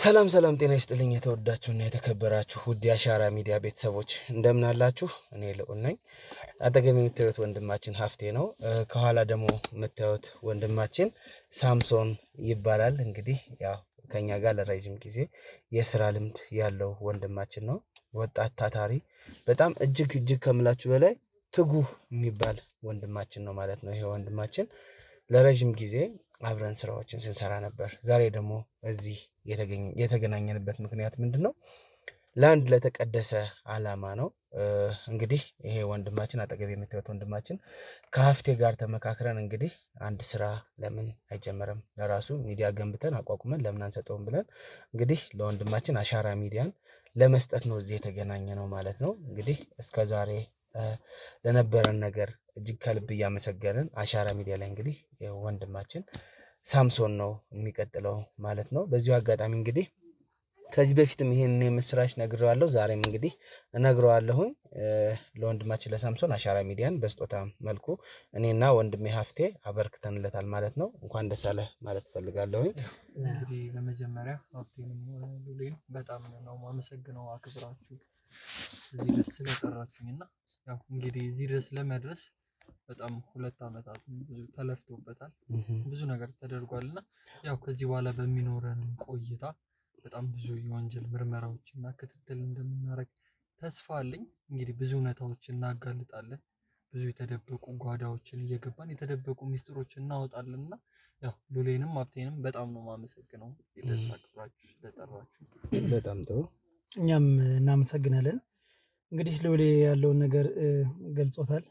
ሰላም ጤና ይስጥልኝ የተወዳችሁና የተከበራችሁ ውድ የአሻራ ሚዲያ ቤተሰቦች እንደምን አላችሁ? እኔ ልዑል ነኝ። አጠገብ የምታዩት ወንድማችን ሀፍቴ ነው። ከኋላ ደግሞ የምታዩት ወንድማችን ሳምሶን ይባላል። እንግዲህ ያው ከኛ ጋር ለረጅም ጊዜ የስራ ልምድ ያለው ወንድማችን ነው። ወጣት ታታሪ፣ በጣም እጅግ ከምላችሁ በላይ ትጉህ የሚባል ወንድማችን ነው ማለት ነው። ይሄ ወንድማችን ለረጅም ጊዜ አብረን ስራዎችን ስንሰራ ነበር። ዛሬ ደግሞ እዚህ የተገናኘንበት ምክንያት ምንድነው? ለአንድ ለተቀደሰ አላማ ነው። እንግዲህ ይሄ ወንድማችን አጠገብ የምታዩት ወንድማችን ከሀፍቴ ጋር ተመካክረን እንግዲህ አንድ ስራ ለምን አይጀመርም፣ ለራሱ ሚዲያ ገንብተን አቋቁመን ለምን አንሰጠውም ብለን እንግዲህ ለወንድማችን አሻራ ሚዲያን ለመስጠት ነው እዚህ የተገናኘ ነው ማለት ነው። እንግዲህ እስከዛሬ ለነበረን ነገር እጅግ ከልብ እያመሰገንን አሻራ ሚዲያ ላይ እንግዲህ ወንድማችን ሳምሶን ነው የሚቀጥለው ማለት ነው። በዚሁ አጋጣሚ እንግዲህ ከዚህ በፊትም ይሄንን የምስራች ነግሬዋለሁ፣ ዛሬም እንግዲህ እነግረዋለሁኝ። ለወንድማችን ለሳምሶን አሻራ ሚዲያን በስጦታ መልኩ እኔና ወንድሜ ሀፍቴ አበርክተንለታል ማለት ነው። እንኳን ደስ አለህ ማለት ፈልጋለሁኝ። እንግዲህ በመጀመሪያ ሀፍቴንም ሉሌን በጣም ነው ማመሰግነው፣ አክብራችሁ እዚህ ድረስ ስለጠራችሁኝና ያው እንግዲህ እዚህ ድረስ ለመድረስ በጣም 2 አመታት ብዙ ተለፍቶበታል፣ ብዙ ነገር ተደርጓልና ያው ከዚህ በኋላ በሚኖረን ቆይታ በጣም ብዙ የወንጀል ምርመራዎችና ክትትል እንደምናደርግ ተስፋ አለኝ። እንግዲህ ብዙ እውነታዎችን እናጋልጣለን፣ ብዙ የተደበቁ ጓዳዎችን እየገባን የተደበቁ ሚስጥሮችን እናወጣለንና ያው ሉሌንም ሀፍቴንም በጣም ነው ማመሰግነው የደስ አክብራችሁ ስለጠራችሁ። በጣም ጥሩ፣ እኛም እናመሰግናለን። እንግዲህ ሉሌ ያለውን ነገር ገልጾታል፣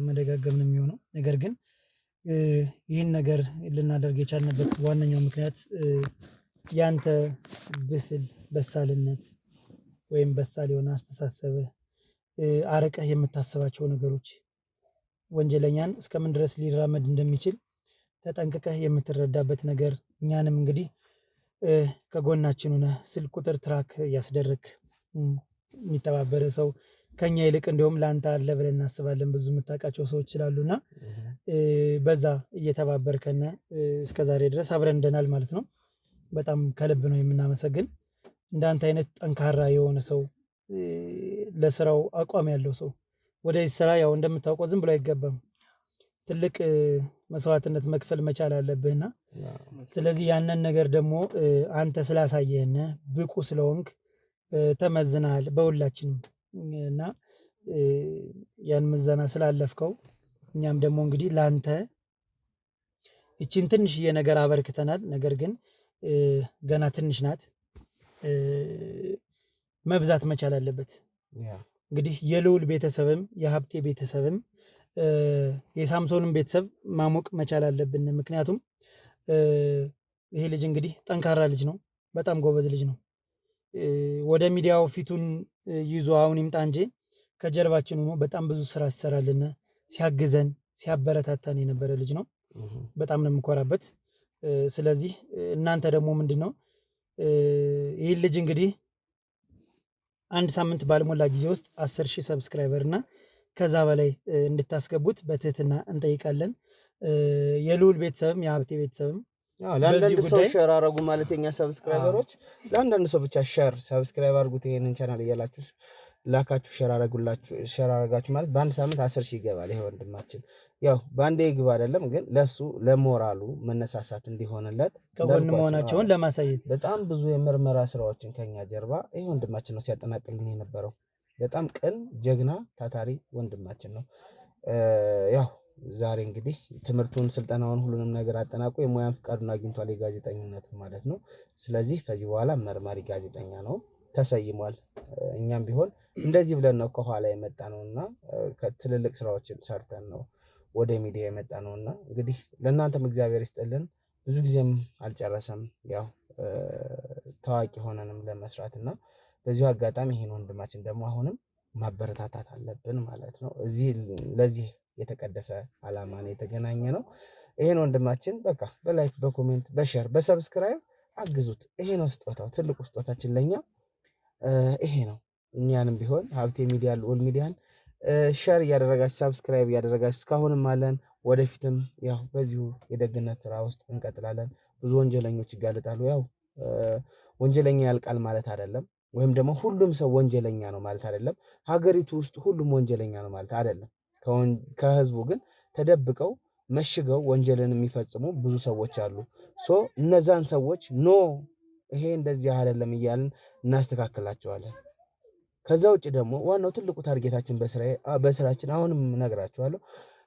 መደጋገም ነው የሚሆነው። ነገር ግን ይህን ነገር ልናደርግ የቻልንበት ዋነኛው ምክንያት ያንተ በሳልነት ወይም በሳል የሆነ አስተሳሰብ፣ አርቀህ የምታስባቸው ነገሮች ወንጀለኛን እስከምን ድረስ ሊራመድ እንደሚችል ተጠንቅቀህ የምትረዳበት ነገር፣ እኛንም እንግዲህ ከጎናችን ሆነ ስልክ ቁጥር ትራክ እያስደረግ የሚተባበረ ሰው ከኛ ይልቅ እንደውም ላንተ አለ ብለን እናስባለን። ብዙ የምታውቃቸው ሰዎች ስላሉና በዛ እየተባበርከና እስከዛሬ ድረስ አብረን እንደናል ማለት ነው። በጣም ከልብ ነው የምናመሰግን። እንዳንተ አይነት ጠንካራ የሆነ ሰው፣ ለስራው አቋም ያለው ሰው ወደዚህ ስራ ያው እንደምታውቀው ዝም ብሎ አይገባም። ትልቅ መስዋዕትነት መክፈል መቻል አለብህና ስለዚህ ያንን ነገር ደግሞ አንተ ስላሳየህና ብቁ ስለሆንክ ተመዝናል በሁላችንም እና ያን ምዘና ስላለፍከው እኛም ደግሞ እንግዲህ ላንተ እቺን ትንሽዬ ነገር አበርክተናል። ነገር ግን ገና ትንሽ ናት፣ መብዛት መቻል አለበት። እንግዲህ የልዑል ቤተሰብም የሀብቴ ቤተሰብም የሳምሶንም ቤተሰብ ማሞቅ መቻል አለብን። ምክንያቱም ይሄ ልጅ እንግዲህ ጠንካራ ልጅ ነው፣ በጣም ጎበዝ ልጅ ነው። ወደ ሚዲያው ፊቱን ይዞ አሁን ይምጣ እንጂ ከጀርባችን ሆኖ በጣም ብዙ ስራ ሲሰራልን፣ ሲያግዘን፣ ሲያበረታታን የነበረ ልጅ ነው። በጣም ነው የምኮራበት። ስለዚህ እናንተ ደግሞ ምንድነው ይህ ልጅ እንግዲህ 1 ሳምንት ባልሞላ ጊዜ ውስጥ 10,000 ሰብስክራይበር እና ከዛ በላይ እንድታስገቡት በትህትና እንጠይቃለን። የልዑል ቤተሰብም የሀብቴ ቤተሰብም ለአንዳንድ ሰው ሼር አድርጉ ማለት የኛ ሰብስክራይበሮች ለአንዳንድ ሰው ብቻ ሰብስክራይብ አድርጉት። ይሄንን ቻናል እያላችሁ ላካችሁ ሼር አድርጋችሁ ማለት በአንድ ሳምንት 10,000 ይገባል። ይሄ ወንድማችን ያው ባንዴ ይግባ አይደለም፣ ግን ለሱ ለሞራሉ መነሳሳት እንዲሆንለት ከጎን መሆናቸውን ለማሳየት በጣም ብዙ የምርመራ ስራዎችን ከኛ ጀርባ ይሄ ወንድማችን ነው ሲያጠናቅልን የነበረው። በጣም ቅን፣ ጀግና፣ ታታሪ ወንድማችን ነው። ያው ዛሬ እንግዲህ ትምህርቱን፣ ስልጠናውን፣ ሁሉንም ነገር አጠናቆ የሙያን ፍቃዱን አግኝቷል፣ የጋዜጠኝነት ማለት ነው። ስለዚህ ከዚህ በኋላ መርማሪ ጋዜጠኛ ነው፣ ተሰይሟል። እኛም ቢሆን እንደዚህ ብለን ነው ከኋላ የመጣ ነውና ከትልልቅ ስራዎችን ሰርተን ነው ወደ ሚዲያ የመጣ ነውና እንግዲህ ለእናንተም እግዚአብሔር ይስጥልን። ብዙ ጊዜም አልጨረሰም፣ ያው ታዋቂ ሆነንም ለመስራትና በዚሁ አጋጣሚ ይሄን ወንድማችን ደግሞ አሁንም ማበረታታት አለብን ማለት ነው። ለዚህ የተቀደሰ አላማ ነው የተገናኘ ነው። ይሄን ወንድማችን በቃ በላይክ፣ በኮሜንት፣ በሼር፣ በሰብስክራይብ አግዙት። ይሄ ነው ስጦታው፣ ትልቁ ስጦታችን ለኛ ይሄ ነው። እኛንም ቢሆን ሀብቴ ሚዲያ፣ ልዑል ሚዲያን ሼር እያደረጋችሁ ሰብስክራይብ እያደረጋችሁ እስካሁንም አለን። ወደፊትም ያው በዚሁ የደግነት ስራ ውስጥ እንቀጥላለን። ብዙ ወንጀለኞች ይጋለጣሉ። ያው ወንጀለኛ ያልቃል ማለት አይደለም። ወይም ደግሞ ሁሉም ሰው ወንጀለኛ ነው ማለት አይደለም። ሀገሪቱ ውስጥ ሁሉም ወንጀለኛ ነው ማለት አይደለም። ከህዝቡ ግን ተደብቀው መሽገው ወንጀልን የሚፈጽሙ ብዙ ሰዎች አሉ። እነዛን ሰዎች ኖ ይሄ እንደዚህ አይደለም እያልን እናስተካክላቸዋለን። ከዛ ውጭ ደግሞ ዋናው ትልቁ ታርጌታችን በስራችን አሁንም እነግራችኋለሁ፣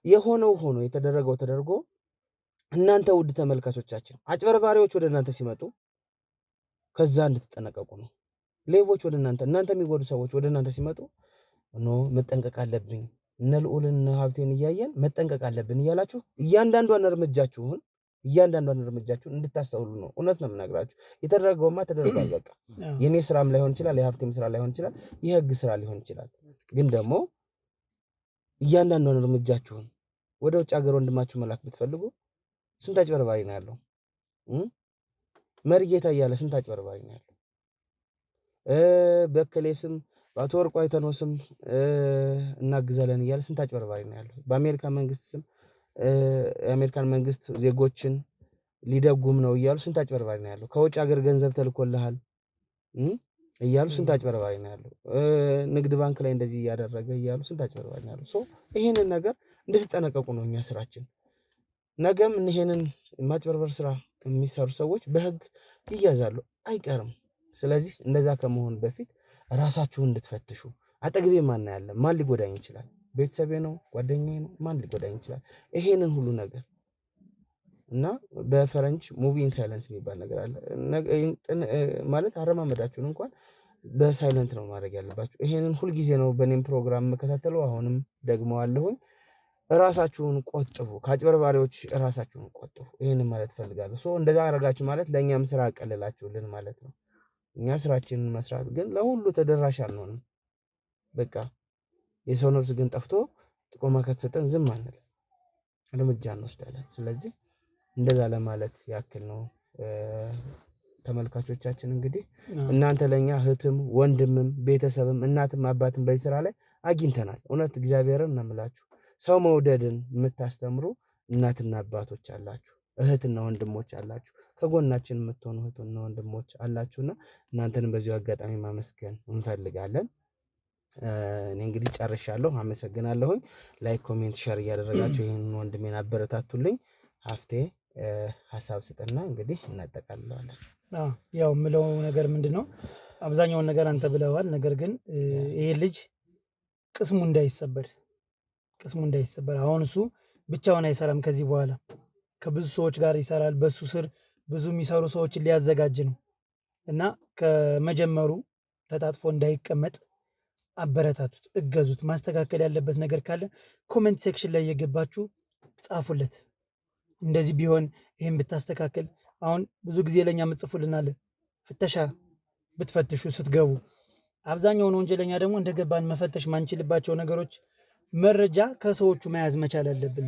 የሆነው ሆኖ የተደረገው ተደርጎ እናንተ ውድ ተመልካቾቻችን አጭበርባሪዎች ወደ እናንተ ሲመጡ ከዛ እንድትጠነቀቁ ነው። ሌቦች ወደ እናንተ የሚጎዱ ሰዎች ወደ እናንተ ሲመጡ ኖ መጠንቀቅ አለብኝ፣ እነ ልዑልን ሀብቴን እያየን መጠንቀቅ አለብን እያላችሁ እያንዳንዷን እርምጃችሁን እንድታስተውሉ ነው። እውነት ነው የምነግራችሁ። የተደረገውማ ተደርጓል። በቃ የኔ ስራም ላይሆን ይችላል፣ የሀብቴም ስራ ላይሆን ይችላል፣ የህግ ስራ ሊሆን ይችላል። ግን ደግሞ እያንዳንዷን እርምጃችሁን ወደ ውጭ ሀገር ወንድማችሁ መላክ ብትፈልጉ ስንት አጭበርባሪ ነው ያለው? መሪጌታ እያለ ስንት አጭበርባሪ ነው ያለው? በከሌ ስም በአቶ ወርቁ አይተነው ስም እናግዛለን እያለ ስንት አጭበርባሪ ነው ያለው? በአሜሪካ መንግስት ስም የአሜሪካን መንግስት ዜጎችን ሊደጉም ነው እያሉ ስንት አጭበርባሪ ነው ያለው? ከውጭ ሀገር ገንዘብ ተልኮልሃል እያሉ ስንት አጭበርባሪ ነው ያለው? ንግድ ባንክ ላይ እንደዚህ እያደረገ እያሉ ስንት አጭበርባሪ ነው ያለው? ይሄንን ነገር እንድትጠነቀቁ ነው እኛ ስራችን። ነገም ይሄንን ማጭበርበር ስራ የሚሰሩ ሰዎች በህግ ይያዛሉ፣ አይቀርም። ስለዚህ እንደዛ ከመሆን በፊት ራሳችሁን እንድትፈትሹ። አጠገቤ ማን ያለ? ማን ሊጎዳኝ ይችላል? ቤተሰቤ ነው? ጓደኛዬ ነው? ማን ሊጎዳኝ ይችላል? ይሄንን ሁሉ ነገር እና በፈረንጅ ሙቪ ኢን ሳይለንስ የሚባል ነገር አለ። ማለት አረማመዳችሁን እንኳን በሳይለንት ነው ማድረግ ያለባችሁ። ይሄንን ሁልጊዜ ነው በኔም ፕሮግራም መከታተለው። አሁንም ደግሞ አለሁኝ። ራሳችሁን ቆጥቡ፣ ከአጭበርባሪዎች ራሳችሁን ቆጥቡ። ይሄንን ማለት ፈልጋለሁ። እንደዛ አደረጋችሁ ማለት ለእኛም ስራ አቀልላችሁልን ማለት ነው። እኛ ስራችንን መስራት ግን ለሁሉ ተደራሽ አንሆንም። በቃ የሰው ነፍስ ግን ጠፍቶ ጥቆማ ከተሰጠን ዝም አንል፣ እርምጃ እንወስዳለን። ስለዚህ እንደዛ ለማለት ያክል ነው። ተመልካቾቻችን እንግዲህ እናንተ ለኛ እህትም ወንድምም ቤተሰብም እናትም አባትም በዚህ ስራ ላይ አግኝተናል። እውነት እግዚአብሔርን ነው የምላችሁ። ሰው መውደድን የምታስተምሩ እናትና አባቶች አላችሁ፣ እህትና ወንድሞች አላችሁ፣ ከጎናችን የምትሆኑ እህትና ወንድሞች አላችሁና እናንተንም በዚሁ አጋጣሚ ማመስገን እንፈልጋለን። እኔ እንግዲህ ጨርሻለሁ። አመሰግናለሁኝ። ላይክ፣ ኮሜንት፣ ሼር እያደረጋችሁ ይህንን ወንድሜን አበረታቱልኝ። ሀፍቴ ሀሳብ ስጥና እንግዲህ እናጠቃልለዋለን። ያው የምለው ነገር ምንድን ነው፣ አብዛኛውን ነገር አንተ ብለዋል። ነገር ግን ይሄ ልጅ ቅስሙ እንዳይሰበር አሁን እሱ ብቻውን አይሰራም። ከዚህ በኋላ ከብዙ ሰዎች ጋር ይሰራል። በሱ ስር ብዙ የሚሰሩ ሰዎችን ሊያዘጋጅ ነው እና ከመጀመሩ ተጣጥፎ እንዳይቀመጥ አበረታቱት፣ እገዙት። ማስተካከል ያለበት ነገር ካለ ኮሜንት ሴክሽን ላይ የገባችሁ ጻፉለት። እንደዚህ ቢሆን ይሄን ብታስተካከል። አሁን ብዙ ጊዜ ለኛ ምጽፉልናል። ፍተሻ ብትፈትሹ ስትገቡ አብዛኛውን ወንጀለኛ ደግሞ እንደገባን መፈተሽ ማንችልባቸው ነገሮች መረጃ ከሰዎቹ መያዝ መቻል አለብን።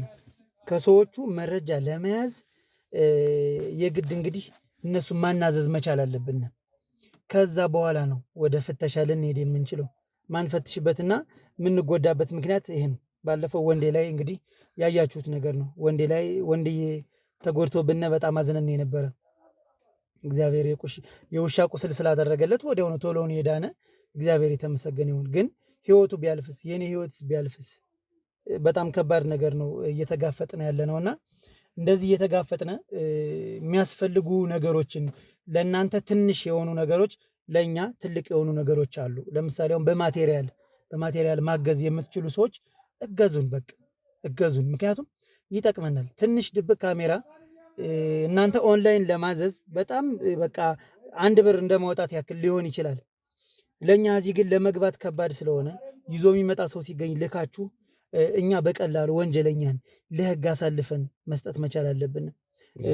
ከሰዎቹ መረጃ ለመያዝ የግድ እንግዲህ እነሱ ማናዘዝ መቻል አለብን። ከዛ በኋላ ነው ወደ ፍተሻ ልንሄድ የምንችለው። ማንፈትሽበትና የምንጎዳበት ምክንያት ይሄ ነው። ባለፈው ወንዴ ላይ እንግዲህ ያያችሁት ነገር ነው። ወንድዬ ተጎድቶ ብነ በጣም አዝነን የነበረ እግዚአብሔር የውሻ ቁስል ስላደረገለት ወዲያውኑ ቶሎውን የዳነ እግዚአብሔር የተመሰገነ ይሁን። ግን ህይወቱ ቢያልፍስ፣ የኔ ህይወት ቢያልፍስ? በጣም ከባድ ነገር ነው እየተጋፈጥነ ያለ ነውና እንደዚህ እየተጋፈጥነ የሚያስፈልጉ ነገሮችን ለእናንተ ትንሽ የሆኑ ነገሮች ለእኛ ትልቅ የሆኑ ነገሮች አሉ። ለምሳሌ በማቴሪያል ማገዝ የምትችሉ ሰዎች እገዙን፣ በቃ እገዙን። ምክንያቱም ይጠቅመናል። ትንሽ ድብቅ ካሜራ እናንተ ኦንላይን ለማዘዝ በጣም በቃ 1 ብር እንደማውጣት ያክል ሊሆን ይችላል። ለእኛ እዚህ ግን ለመግባት ከባድ ስለሆነ ይዞ የሚመጣ ሰው ሲገኝ ልካችሁ እኛ በቀላሉ ወንጀለኛን ለህግ አሳልፈን መስጠት መቻል አለብን።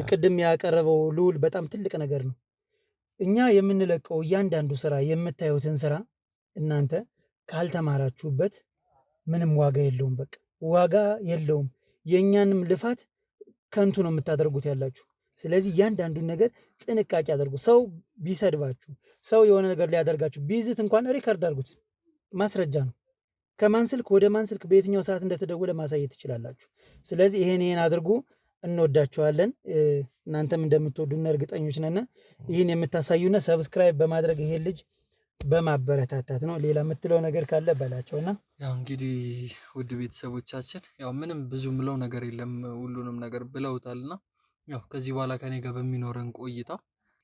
ቅድም ያቀረበው ልዑል በጣም ትልቅ ነገር ነው። እኛ የምንለቀው እያንዳንዱ ስራ የምታዩትን ስራ እናንተ ካልተማራችሁበት ምንም ዋጋ የለውም። በቃ ዋጋ የለውም። የእኛንም ልፋት ከንቱ ነው የምታደርጉት ያላችሁ። ስለዚህ እያንዳንዱን ነገር ጥንቃቄ አድርጉ። ሰው ቢሰድባችሁ፣ ሰው የሆነ ነገር ሊያደርጋችሁ ቢዝት እንኳን ሪከርድ አድርጉት፣ ማስረጃ ነው። ከማን ስልክ ወደ ማን ስልክ በየትኛው ሰዓት እንደተደወለ ማሳየት ትችላላችሁ። ስለዚህ ይሄን አድርጉ። እንወዳችኋለን። እናንተም እንደምትወዱና እርግጠኞች ነን። ይህን የምታሳዩና ሰብስክራይብ በማድረግ ይሄ ልጅ በማበረታታት ነው። ሌላ የምትለው ነገር ካለ በላቸውና። ያው እንግዲህ ውድ ቤተሰቦቻችን ያው ምንም ብዙ ምለው ነገር የለም፣ ሁሉንም ነገር ብለውታልና ያው ከዚህ በኋላ ከኔ ጋር በሚኖረን ቆይታ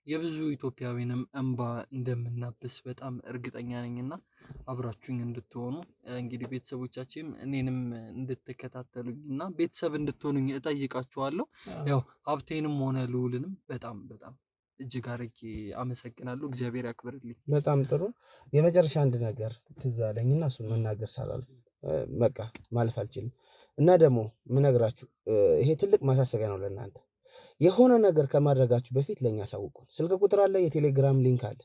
የብዙ ኢትዮጵያውያንም እንባ እንደምናብስ በጣም እርግጠኛ ነኝና አብራችሁኝ እንድትሆኑ እንግዲህ ቤተሰቦቻችን እኔንም እንድትከታተሉኝና ቤተሰብ እንድትሆኑኝ እጠይቃችኋለሁ። ያው ሀብቴንም ሆነ ልዑልንም በጣም እጅግ አድርጌ አመሰግናለሁ። እግዚአብሔር ያክብርልኝ። በጣም ጥሩ። የመጨረሻ አንድ ነገር ትዝ አለኝና እሱን መናገር ሳላልፍ በቃ ማለፍ አልችልም እና ደግሞ ምነግራችሁ ይሄ ትልቅ ማሳሰቢያ ነው ለእናንተ። የሆነ ነገር ከማድረጋችሁ በፊት ለኛ አሳውቁን። ስልክ ቁጥር አለ፣ የቴሌግራም ሊንክ አለ።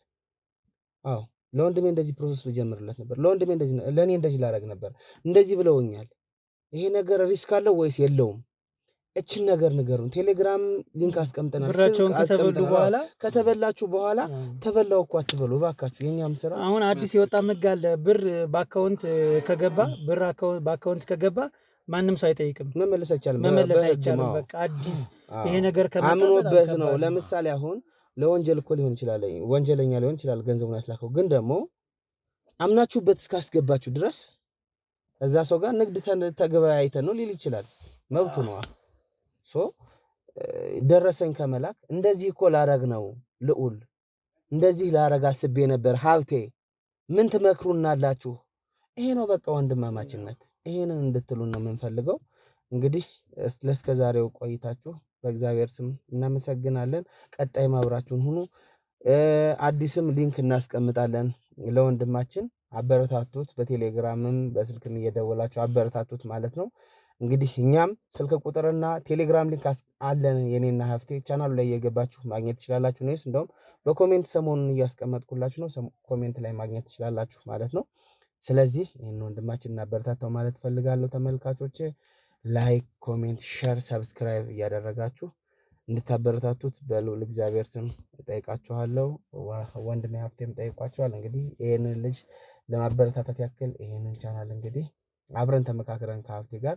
አዎ ለወንድሜ እንደዚህ ፕሮሰስ ልጀምርለት ነበር፣ ለወንድሜ እንደዚህ፣ ለእኔ እንደዚህ ላደርግ ነበር፣ እንደዚህ ብለውኛል። ይሄ ነገር ሪስክ አለው ወይስ የለውም? እችን ነገር ንገሩን። ቴሌግራም ሊንክ አስቀምጠናል። ብራቸውን ከተበሉ በኋላ ከተበላችሁ በኋላ ተበላው እኮ አትበሉ እባካችሁ። የኛም ስራ አሁን አዲስ የወጣ ህግ አለ። ብር በአካውንት ከገባ በአካውንት ከገባ ማንም ሰው አይጠይቅም፣ መመለስ አይቻልም። በቃ አዲስ ይሄ ነገር አምኖበት ነው። ለምሳሌ አሁን ለወንጀል እኮ ሊሆን ይችላል፣ ወንጀለኛ ሊሆን ይችላል ገንዘቡን ያስላከው። ግን ደግሞ አምናችሁበት እስካስገባችሁ ድረስ እዛ ሰው ጋር ንግድ ተገበያይተን ነው ሊል ይችላል፣ መብቱ ነው። ደረሰኝ ከመላክ እንደዚህ እኮ ላረግ ነው ልዑል፣ እንደዚህ ላረግ አስቤ ነበር ሀብቴ፣ ምን ትመክሩናላችሁ? ይሄ ነው በቃ ወንድማማችነት። ይሄንን እንድትሉን ነው የምንፈልገው። እንግዲህ ለእስከ ዛሬው ቆይታችሁ በእግዚአብሔር ስም እናመሰግናለን። ቀጣይ ማብራችሁን ሁኑ። አዲስም ሊንክ እናስቀምጣለን ለወንድማችን፣ አበረታቱት። በቴሌግራምም በስልክም እየደወላችሁ አበረታቱት ማለት ነው። እንግዲህ እኛም ስልክ ቁጥርና ቴሌግራም ሊንክ አለን። የኔና ሀፍቴ ቻናሉ ላይ እየገባችሁ ማግኘት ትችላላችሁ። ነይስ እንደውም በኮሜንት ሰሞኑን እያስቀመጥኩላችሁ ነው፣ ኮሜንት ላይ ማግኘት ትችላላችሁ ማለት ነው። ስለዚህ ይህን ወንድማችን እናበረታታው ማለት ፈልጋለሁ። ተመልካቾች ላይክ፣ ኮሜንት፣ ሼር፣ ሰብስክራይብ እያደረጋችሁ እንድታበረታቱት በልዑል እግዚአብሔር ስም እጠይቃችኋለሁ። ወንድሜ ሀፍቴም ጠይቋችኋል። እንግዲህ ይህንን ልጅ ለማበረታታት ያክል ይህንን ቻናል እንግዲህ አብረን ተመካክረን ከሀፍቴ ጋር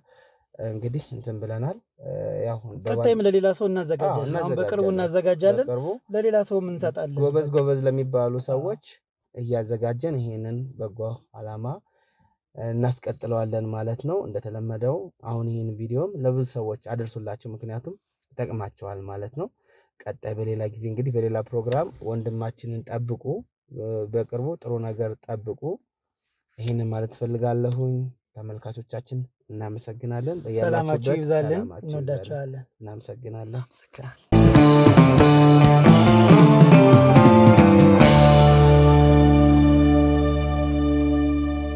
እንግዲህ እንትን ብለናል። ያው ቀጣይም ለሌላ ሰው እናዘጋጃለን። አሁን በቅርቡ እናዘጋጃለን፣ ለሌላ ሰው እንሰጣለን። ጎበዝ ለሚባሉ ሰዎች እያዘጋጀን ይሄንን በጎ አላማ እናስቀጥለዋለን ማለት ነው። እንደተለመደው አሁን ይሄን ቪዲዮም ለብዙ ሰዎች አድርሱላቸው፣ ምክንያቱም ይጠቅማቸዋል ማለት ነው። ቀጣይ በሌላ ጊዜ እንግዲህ በሌላ ፕሮግራም ወንድማችንን ጠብቁ። በቅርቡ ጥሩ ነገር ጠብቁ። ይሄንን ማለት ፈልጋለሁኝ። ተመልካቾቻችን እናመሰግናለን። ሰላማችሁ ይብዛልን። እንወዳችኋለን። እናመሰግናለን።